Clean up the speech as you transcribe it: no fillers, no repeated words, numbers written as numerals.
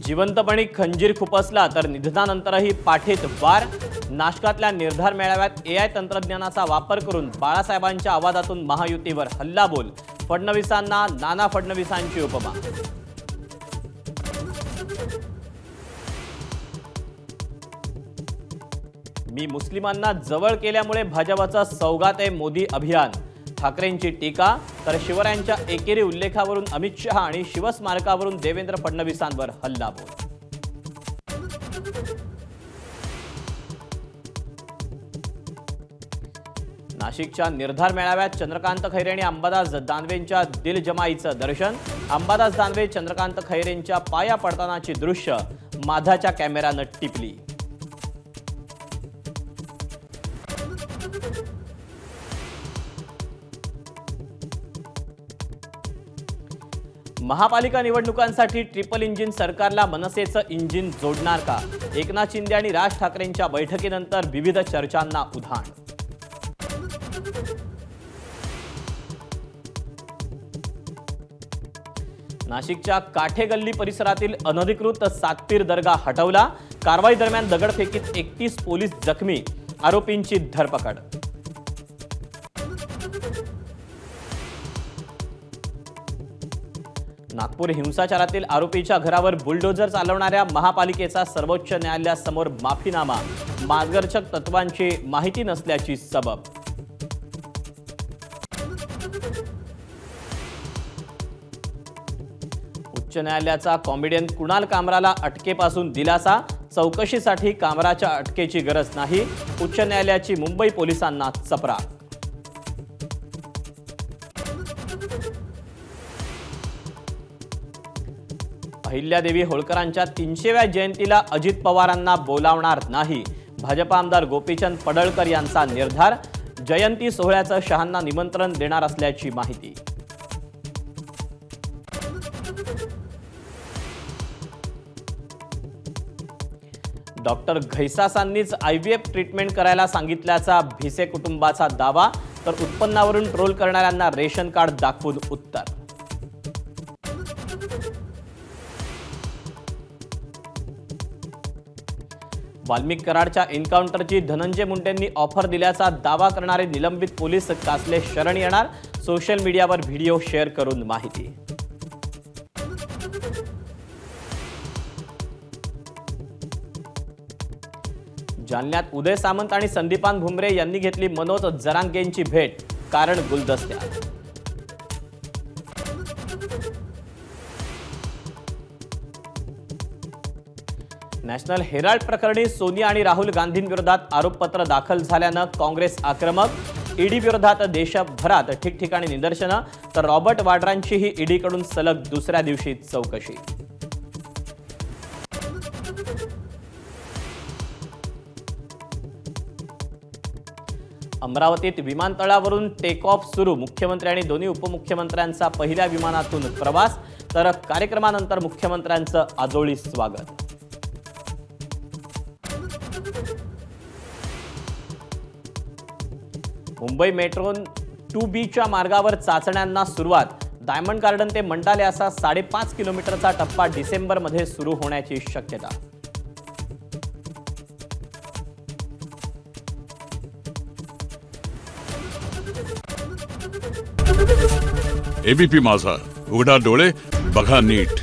जिवंतपणी खंजीर खुपसला तर निधनानंतरही पाठीत वार। नाशकातल्या निर्धार मेळाव्यात एआय तंत्रज्ञानाचा वापर करून बाळासाहेबांच्या आवाजातून महायुतीवर हल्लाबोल। फडणवीसांना नाना फडणवीसांची उपमा। मी मुस्लिमांना जवळ केल्यामुळे भाजपचा सौगात आहे मोदी अभियान। ठाकरेंची टीका तर शिवरायांच्या एकेरी उल्लेखावरून अमित शहा आणि शिवस्मारकावरून देवेंद्र फडणवीसांवर हल्लाबोल। नाशिकच्या निर्धार मेळाव्यात चंद्रकांत खैरे आणि अंबादास दानवेंच्या दिलजमाईचं दर्शन। अंबादास दानवे चंद्रकांत खैरेंच्या पाया पडतानाची दृश्य माझाच्या कॅमेरानं टिपली। महापालिका निवडणुकांसाठी ट्रिपल इंजिन सरकारला मनसेचं इंजिन जोडणार का? एकनाथ शिंदे आणि राज ठाकरेंच्या बैठकीनंतर विविध चर्चांना उधाण। नाशिकच्या काठे गल्ली परिसरातील अनधिकृत सातपीर दर्गा हटवला। कारवाई दरम्यान दगडफेकीत 31 पोलीस जखमी, आरोपींची धरपकड। नागपूर हिंसाचारातील आरोपीच्या घरावर बुलडोझर चालवणाऱ्या महापालिकेचा सर्वोच्च न्यायालयासमोर माफीनामा। मार्गदर्शक तत्वांची माहिती नसल्याची सबब। उच्च न्यायालयाचा कॉमेडियन कुणाल कामराला अटकेपासून दिलासा। चौकशीसाठी कामराच्या अटकेची गरज नाही, उच्च न्यायालयाची मुंबई पोलिसांना चपराक। अहिल्यादेवी होळकरांच्या 300व्या जयंतीला अजित पवारांना बोलावणार नाही। भाजप आमदार गोपीचंद पडळकर यांचा निर्धार। जयंती सोहळ्याचं शहांना निमंत्रण देणार असल्याची माहिती। डॉक्टर घैसासांनीच आयव्हीएफ ट्रीटमेंट करायला सांगितल्याचा भिसे कुटुंबाचा दावा, तर उत्पन्नावरून ट्रोल करणाऱ्यांना रेशन कार्ड दाखवून उत्तर। वाल्मिक कराडच्या एन्काउंटरची धनंजय मुंडेंनी ऑफर दिल्याचा दावा करणारे निलंबित पोलीस कासले शरण येणार। सोशल मीडियावर व्हिडिओ शेअर करून माहिती। जालन्यात उदय सामंत आणि संदीपान भुमरे यांनी घेतली मनोज जरांगेंची भेट, कारण गुलदस्त्यात। नॅशनल हेराल्ड प्रकरणी सोनिया आणि राहुल गांधींविरोधात आरोपपत्र दाखल झाल्यानं काँग्रेस आक्रमक। ईडी विरोधात देशभरात ठिकठिकाणी निदर्शनं, तर रॉबर्ट वाड्रांचीही ईडीकडून सलग दुसऱ्या दिवशी चौकशी। अमरावतीत विमानतळावरून टेक ऑफ सुरू। मुख्यमंत्री आणि दोन्ही उपमुख्यमंत्र्यांचा पहिल्या विमानातून प्रवास, तर कार्यक्रमानंतर मुख्यमंत्र्यांचं आजोळी स्वागत। मुंबई मेट्रो 2B मार्गावर चाचण्यांना सुरुवात। डायमंड गार्डन ते मंडाले असा 5.5 किलोमीटरचा टप्पा डिसेंबरमध्ये सुरू होण्याची शक्यता। एबीपी माझा, उघडा डोळे बघा नीट।